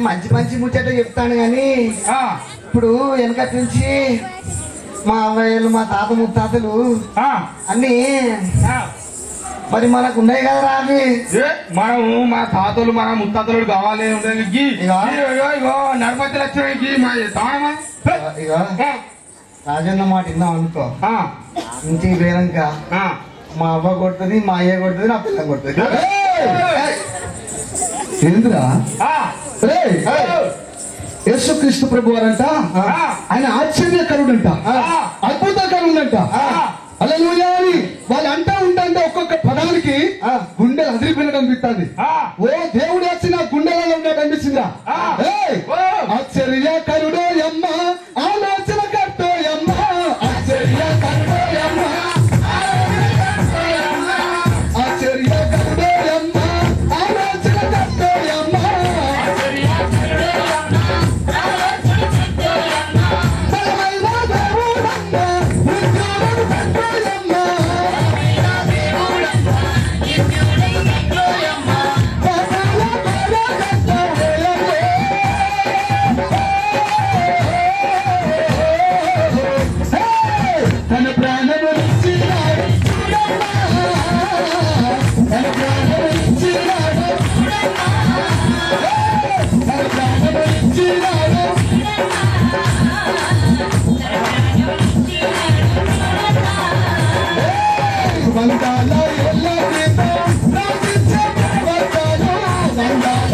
మంచి మంచి ముచ్చట చెప్తాను గాని ఇప్పుడు వెనకటి నుంచి మా అవ్వయ్యలు మా తాత ముత్తాతలు అన్ని మరి మనకు ఉన్నాయి కదా అవి మనము మా తాతలు మన ముత్తాతలు కావాలి నర్మతి లక్ష్యానికి మా రాజన్న మాట విన్నాం అనుకో ఇంటికి పోయాక మా అవ్వ కొడుతుంది మా అయ్య కొడుతుంది నా పిల్ల కొడుతుంది ఏంద్రా యేసుక్రీస్తు ప్రభు వారంట ఆయన ఆశ్చర్యకరుడంట అద్భుతకరుడంట హల్లెలూయా అని వాళ్ళు అంటా ఉంటాంటే ఒక్కొక్క పదానికి గుండెలు అదిరిపోయినట్టు అనిపిస్తుంది. ఓ దేవుడు వచ్చి నా గుండెలలో ఉన్నట్టు అనిపిస్తుందా? ఆశ్చర్యకరుడో అమ్మ ఆలోచన కర్తో అమ్మ ఆశ్చర్యకరుడో అమ్మ ఆశ్చర్యకరుడో అమ్మ ఆలోచన కర్తో అమ్మ బలమైన దేవుడమ్మ ఉద్యోగం కర్తోయమ్మ తన ప్రాణము ఇచ్చినాడు తన ప్రాణము ఇచ్చినాడు తన ప్రాణము ఇచ్చినాడు వందాల ఎల్ల క్రితం రాజించే పర్వతాలు వందాల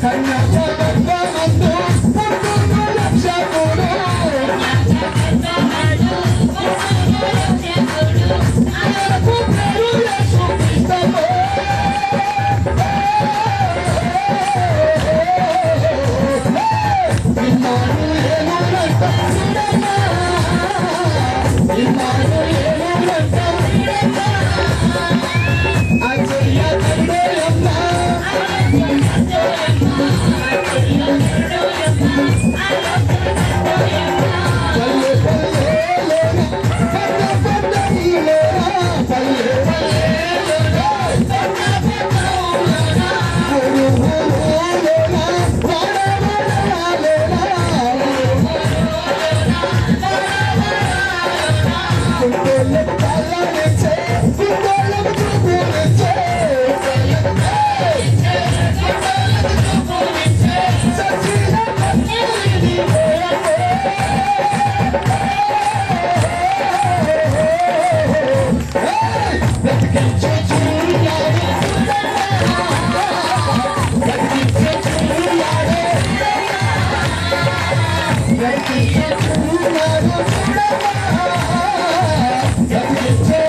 కన్యాగర్భమందు పుట్టును రక్షకుడు ఆయనకు పేరు యేసుక్రీస్తు. ఇమ్మానుయేలునంట చూడమ్మా ఇమ్మానుయేలునంట ఆశ్చర్యకరుడోయమ్మ పల్లె పల్లెలోన పెద్ద పెద్ద ఊళ్ళోన పల్లె పల్లెలోన పెద్ద పెద్ద ఊళ్ళోన ఊరు ఊరులోన వాడ వాడలోన గుండెలకు తాళాలిచ్చే గుండెలకు చూపులిచ్చే సచిన బ్రతికించే చూడాలి బ్రతికించే చూడాలి బ్రతికించే చూడాలి బ్రతికించే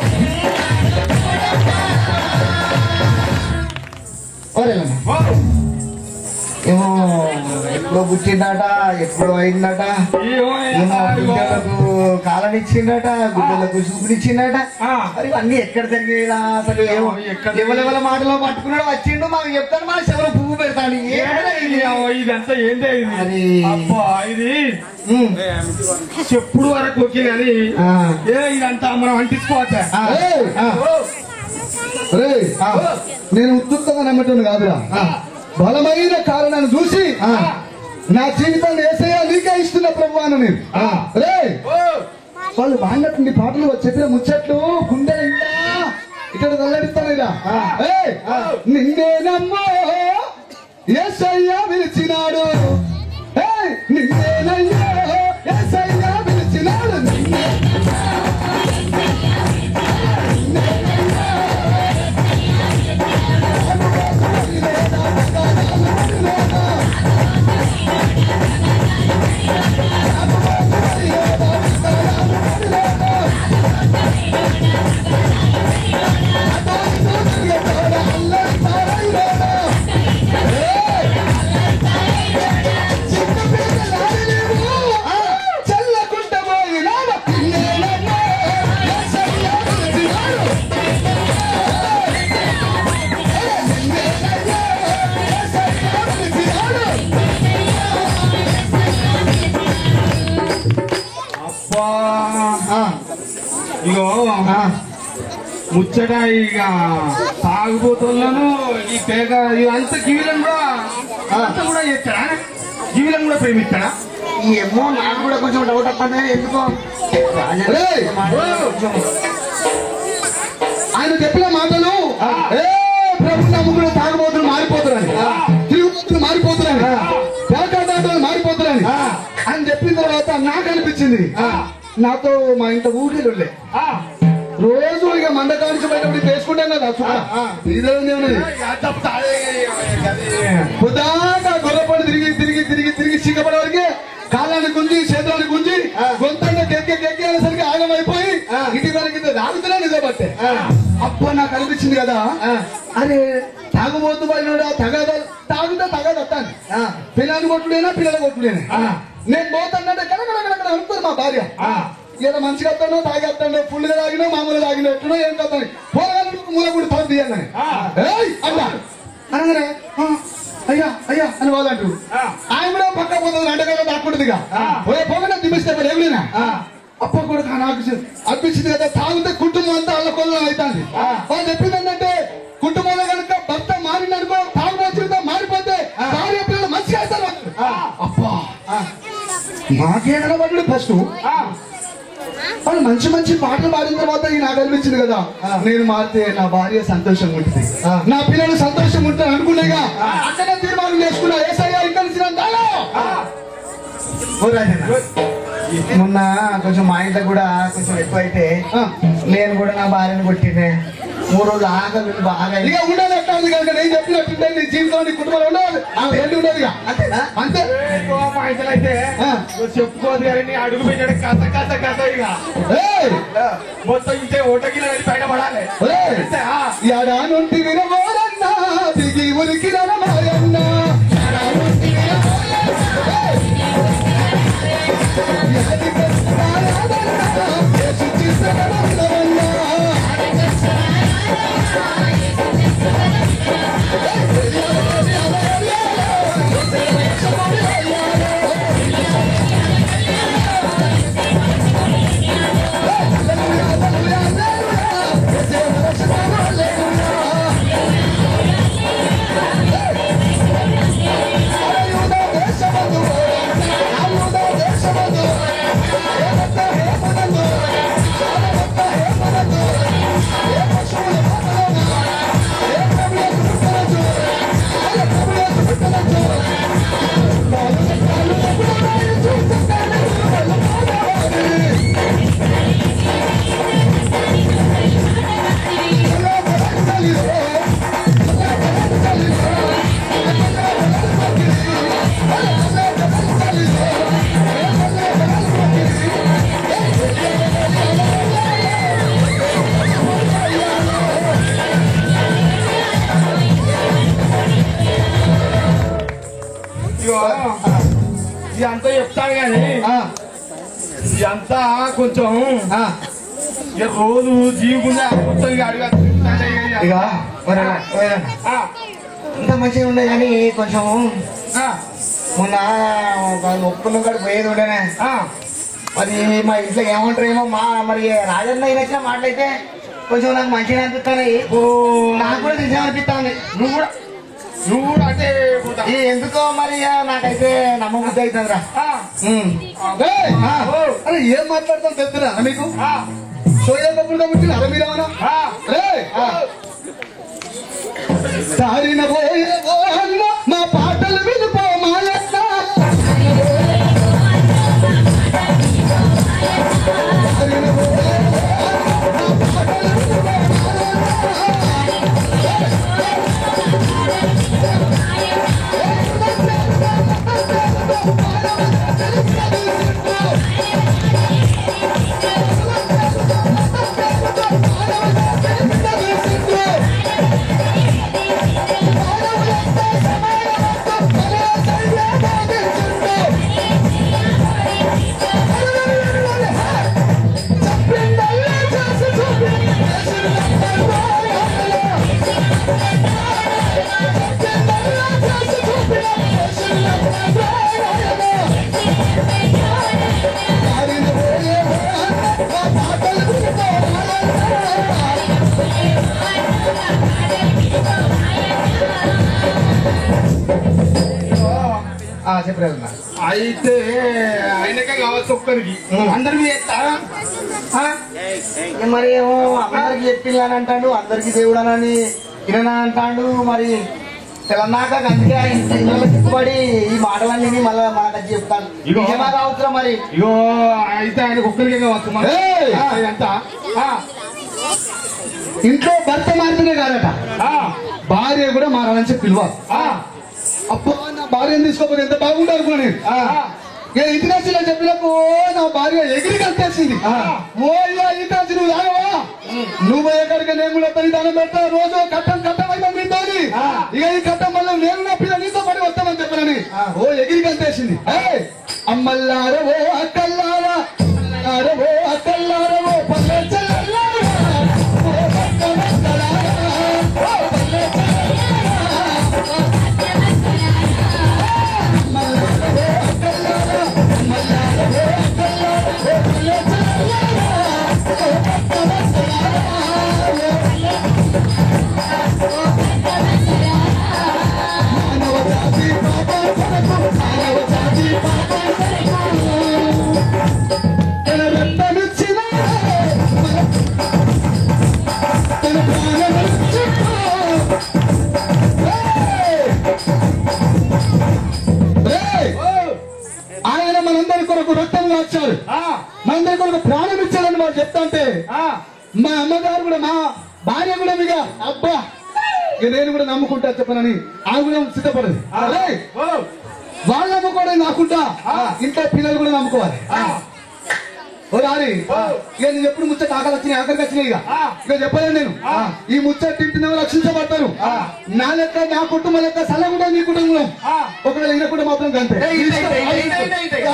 ఏమో ఎప్పుడో పుట్టిందట ఎప్పుడో అయిందట ఏమో గుడ్డలకు కాలనిచ్చిందట గుడ్డలకు చూపునిచ్చిందట మరి అన్ని ఎక్కడ జరిగేదా అసలు ఏమో ఎవరెవరి మాటలో పట్టుకున్నాడు వచ్చిండు మాకు చెప్తాను మన చెవులు పువ్వు పెడతాను ఇదంతా ఏంటి అది ఇది చెప్పుడు వరకు ఓకే కానీ ఇదంతా మనం అంటించుకోవచ్చా నేను ఉత్తుగా నమ్మటం కాదురా బలమైన కారణాన్ని చూసి నా జీవితాన్ని ఏసయ్యా నీకే ఇస్తున్న ప్రభువాను నేను వాళ్ళు బాగున్నట్టు పాటలు చెప్పిన ముచ్చట్లు గుండెలు ఇంకా ఇక్కడ తల్లడిస్తానేరా నిన్నే నమ్మో ఏసయ్యా పిలిచినాడు నిన్నేనయ్యో ఏసయ్యా పిలిచినాడు నిన్నే ముచ్చట ఇక తాగుబోతున్నాను ఈ పేక ఇవంతా జీవితం కూడా అంతా కూడా చేస్తాడా జీవితం కూడా ప్రేమిస్తాడా ఏమో నాకు కూడా కొంచెం డౌట్ అప్పనే ఎందుకో రేయ్! ఆయన చెప్పిన మాటలు ప్రభు నమ్ముకునే తాగబోతులు మారిపోతున్నారని తిరుగుబోతులు మారిపోతున్నారని పేకాటాటలు మారిపోతున్నారని అని చెప్పిన తర్వాత నాకు అనిపించింది నాతో మా ఇంట్లో ఊరిలో రోజు ఇక మందకానికి బయటపడి చేసుకుంటాం కదా పొద్దాక గొర్రెపడి తిరిగి తిరిగి తిరిగి తిరిగి చీకపడే వరకే కాళ్ళని గుంజి చేతులని గుంజి గొంతంగా గెక్కి అనేసరికి ఆగమైపోయి ఇంటి వరకు రాగుతున్నా నిజబట్టే అప్పుడు నాకు అనిపించింది కదా అరే తాగుబోతు పడినాడా తాగుతా తగదత్తాను పిల్లలు కొట్టుడేనా పిల్లలు కొట్టుడేనా నేను పోతానంటే కనకడ అనుకుంది మా భార్య ఏదో మంచిగా వస్తాడో తాగేస్తాడో ఫుల్గా తాగినో మామూలుగా తాగినట్టునో ఏం కాదు పోరాడు మూల కూడా తల తీయాలని అన్నా అనగానే అయ్యా అయ్యా అని వాళ్ళంటారు ఆయన కూడా పక్క పోతుంది అంటగా దాక్కుంటుందిగా పోయినా దిమిస్తే ఏమినా అప్ప కూడా నాకు అనిపించింది కదా తాగితే కుటుంబం అంతా వాళ్ళ కొల్లం అవుతుంది వాళ్ళు చెప్పింది ఏంటంటే కుటుంబంలో కనుక భర్త మారిందనుకో తాగుబోతులతో మారిపోతే భార్య పిల్లలు మంచిగా అవుతారు అబ్బా మాకే కనబడ్డాడు ఫస్ట్ వాళ్ళు మంచి మంచి పాటలు పాడిన తర్వాత నాకు అనిపించింది కదా నేను మారితే నా భార్య సంతోషంగా ఉంటుంది నా పిల్లలు సంతోషంగా ఉంటారు అనుకునేగా అక్కడే తీర్మానం చేసుకున్నా ఏసయ్యా ఇక్కడ మొన్న కొంచెం మా ఇంట్లో కూడా కొంచెం ఎక్కువైతే నేను కూడా నా భార్యను కొట్టినే 3 రోజులు ఆకలి బాగా ఇక ఉండాలి ఎట్టాలి కనుక నేను చెప్పినట్టుంటే నీ జీవితంలో కుటుంబంలో ఉండాలి ఉండదు ఇక అంతేనా అంతే మా ఇంట్లో అయితే చెప్పుకోదు కానీ అడుగు పెట్టాడు కథ ఇక మొత్తం ఇంటే ఓటకి బయటపడాలి ఎడా నుండి వినబోరన్నా దిగి ఉనికి మాయన్నా ఇదంతా చెప్తాను కానీ ఇదంతా కొంచెం రోజు జీవుకుండా మొత్తం ఇక అంత మంచిగా ఉండే కానీ కొంచెం మొన్న ఒప్పుకున్న కాడ పోయేది ఉండేనే మరి మా ఇంట్లో ఏమంటారేమో మరి రాజన్న అయినచ్చిన మాటలైతే కొంచెం నాకు మంచిగా అనిపిస్తాయి నాకు కూడా నిజం అనిపిస్తాను నువ్వు కూడా అంటే ఎందుకో మరి నాకైతే నమ్మబుద్ధి అవుతుందిరా అరే ఏం మాట్లాడతాం తెలుసురా మీకు సోయకుండా పుట్టిన అరమీరావనా సారిన పోయే మా పాటలు వినిపో మాయన్న ప్రయోజనం. అయితే ఆయనకే కావచ్చు ఒక్కరికి అందరికి మరి ఏమో అందరికి చెప్పిందని అంటాడు, అందరికి దేవుడు అని వినని అంటాడు. మరి తెలంగాణ అందుకే ఆయన సిద్ధపడి ఈ మాటలన్నీ మళ్ళీ మనకు చెప్తాను. నిజమా కావచ్చురా మరి? ఇగో అయితే ఆయనకు ఒక్కరికే కావచ్చు అంతా. ఇంట్లో భర్త మారితేనే కాదట, భార్య కూడా మారాలని చెప్పి పిలువ. అబ్బా నా భార్యను తీసుకోకపోతే ఎంత బాగుంటుంది అనుకున్నా నేను. ఇంటికి వచ్చి చెప్పినప్పుడు నా భార్య ఎగిరి కలిపేసింది. ఓ అయ్యా ఇంటి వచ్చి నువ్వు తాగవా, నువ్వు ఎక్కడికి నేను కూడా పని దానం పెడతా, రోజు కట్టం కట్టమైనా మీతో ఇక ఈ కట్టం వల్ల నేను నా పిల్లలు నీతో పడి వస్తామని చెప్పనని ఓ ఎగిరి కలిపేసింది. అమ్మల్లారవో అక్కల్లారా, అరవో అక్కల్లారవో పల్లె ఆయన మనందరి కొరకు రక్తం కాచారు, మనందరి కొరకు ప్రాణం ఇచ్చారని వాళ్ళు చెప్తాంటే మా అమ్మగారు కూడా మా భార్య కూడా ఇక అబ్బా ఇక నేను కూడా నమ్ముకుంటా చెప్పనని ఆమె కూడా సిద్ధపడదు. వాళ్ళు నమ్ముకోవడం నాకుంటా ఇంట్లో పిల్లలు కూడా నమ్ముకోవాలి. ఓ రారి ఇక నేను ఎప్పుడు ముచ్చట ఆకలి వచ్చినాయి, ఆఖరికి వచ్చినాయి. ఇక చెప్పలేను నేను. ఈ ముచ్చట తింటున్న రక్షించబడతారు. నా లెక్క, నా కుటుంబం లెక్క సలహా నీ కుటుంబం ఒకవేళ ఈయన కూడా మాత్రం కంటే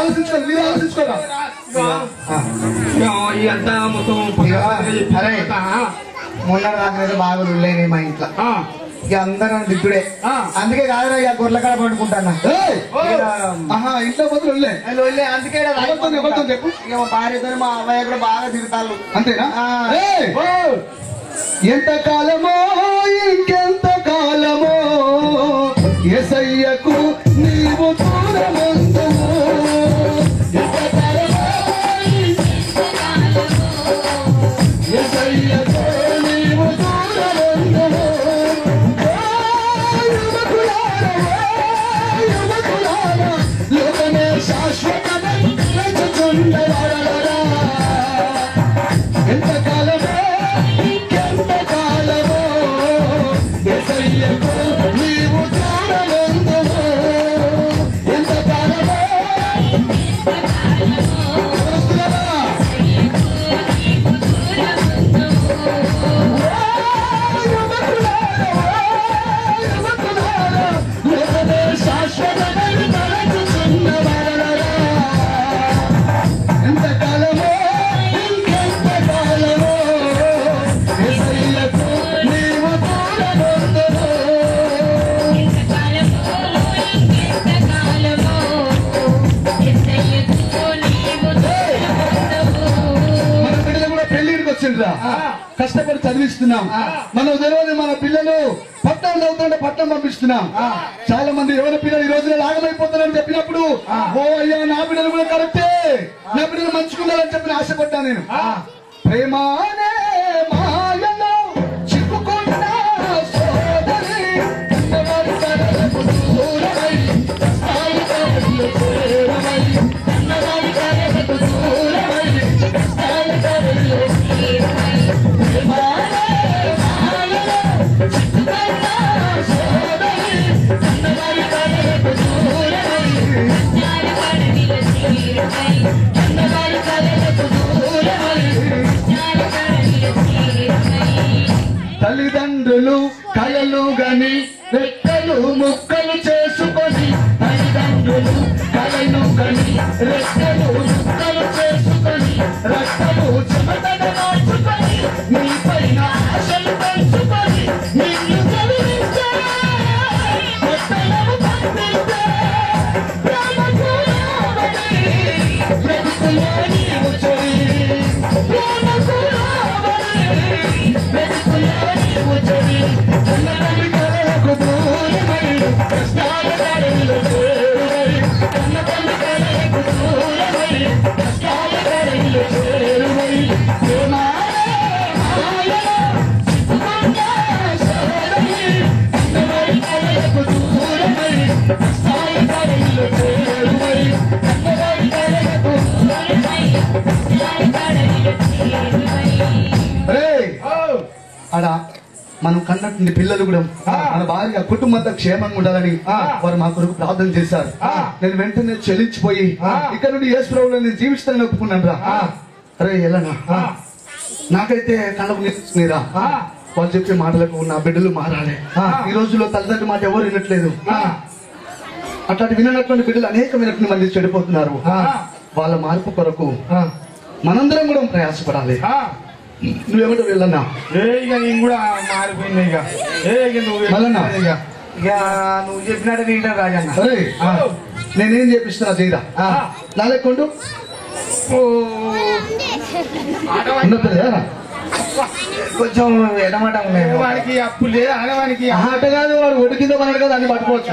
ఆలోచించుకోండి, మీరు ఆలోచించుకోరా. అంతా మొత్తం అరే మొన్న రాకైతే బాగా రుళ్ళైనాయి మా ఇంట్లో. ఇక అందరం దిద్దుడే, అందుకే కాదురా ఇక గొర్రెల కాడ పడుకుంటాను. ఇంట్లో పోతే అందుకే చెప్పు. ఇక మా భార్యతో మా అమ్మాయి కూడా బాగా తిరుగుతారు. అంతేనా? ఎంత కాలమో ఇంకెంత కాలమో యేసయ్యకు నీవు దూరమందుము. యేసయ్యకు నీవు దూరమందుము. లోకమే శాశ్వతమై ఎంత కాలమో ఇంకెంత కాలమో యేసయ్యకు నీవు దూరమందుము. ఎంత కాలమో లోకమే శాశ్వతమై ఎంత కాలమో ఇంకెంత కాలమో యేసయ్యకు నీవు దూరమందుము. మన పిల్లలు కూడా పెళ్లికి వచ్చిండ్రా, కష్టపడి చదివిస్తున్నాం. మనం తెలియదు మన పిల్లలు పట్టణం చదువుతుంటే పట్టణం పంపిస్తున్నాం. చాలా మంది ఎవరి పిల్లలు ఈ రోజున లాగమైపోతారని చెప్పినప్పుడు ఓ అయ్యా నా పిల్లలు కూడా కరెక్టే, నా పిల్లలు మంచుకున్నారని చెప్పి ఆశపడ్డాను నేను. ప్రేమానే మాయలో చిక్కుకున్న సోదరి కన్నవారి కలలకు దూరమై, కష్టాల కలలకు చేరువై, కన్నవారి కలలకు దూరమై, కష్టాల కలలకు చేరువై. ప్రేమానే మాయలో చిక్కుకున్న సోదరి కన్నవారి కలలకు దూరమై, కన్నవారి కలలకు దూరమై. తల్లిదండ్రులు కలలు గని రెక్కలు ముక్కలు చేసుకొని, తల్లిదండ్రులు కలను గని రెక్కలు ముక్కలు చేసుకొని, రక్తము చెమటను మార్చుకొని, నీ పైన ఆశలు పెంచుకొని, నిన్ను చదివించే కొత్తలను పంపిస్తే ప్రేమకు రావడి, బ్రతుకులో నీవు చెడి, ప్రేమకు రావడి, బ్రతుకులో నీవు చెడి. కన్నవారి కలలకు దూరమై, కష్టాల కడలిలో చేరువై, ఆడ మనం కన్నటువంటి పిల్లలు కూడా మన భార్య కుటుంబంతో క్షేమంగా ఉండాలని వారు మా కొరకు ప్రార్థన చేశారు. నేను వెంటనే చెల్లించిపోయి ఇక్కడ నుండి యేసు ప్రభువులో నేను జీవిస్తానని ఒప్పుకున్నాను రా. అరే ఎలానా నాకైతే కళ్ళకు నీరా వాళ్ళు చెప్పే మాటలకు నా బిడ్డలు మారాలి. ఈ రోజుల్లో తల్లిదండ్రుల మాట ఎవరు వినట్లేదు. అట్లాంటి వినటువంటి బిడ్డలు అనేకమైనటువంటి మంది చెడిపోతున్నారు. వాళ్ళ మార్పు కొరకు మనందరం కూడా ప్రయాసపడాలి. నువ్వేమంటూ వెళ్ళన్నా నేను కూడా మారిపోయింది. నువ్వు చెప్పినట్టు తింటారు రాజన్న. సరే నేనేం చేపిస్తున్నా చేయరా నా లెక్కండు కొంచెం ఎడమాట ఉన్నాయి. వాడికి అప్పు లేదా ఆడవానికి ఆట కాదు వాడు ఒడి కింద పన్నాడు కదా అన్ని పట్టుకోవచ్చు.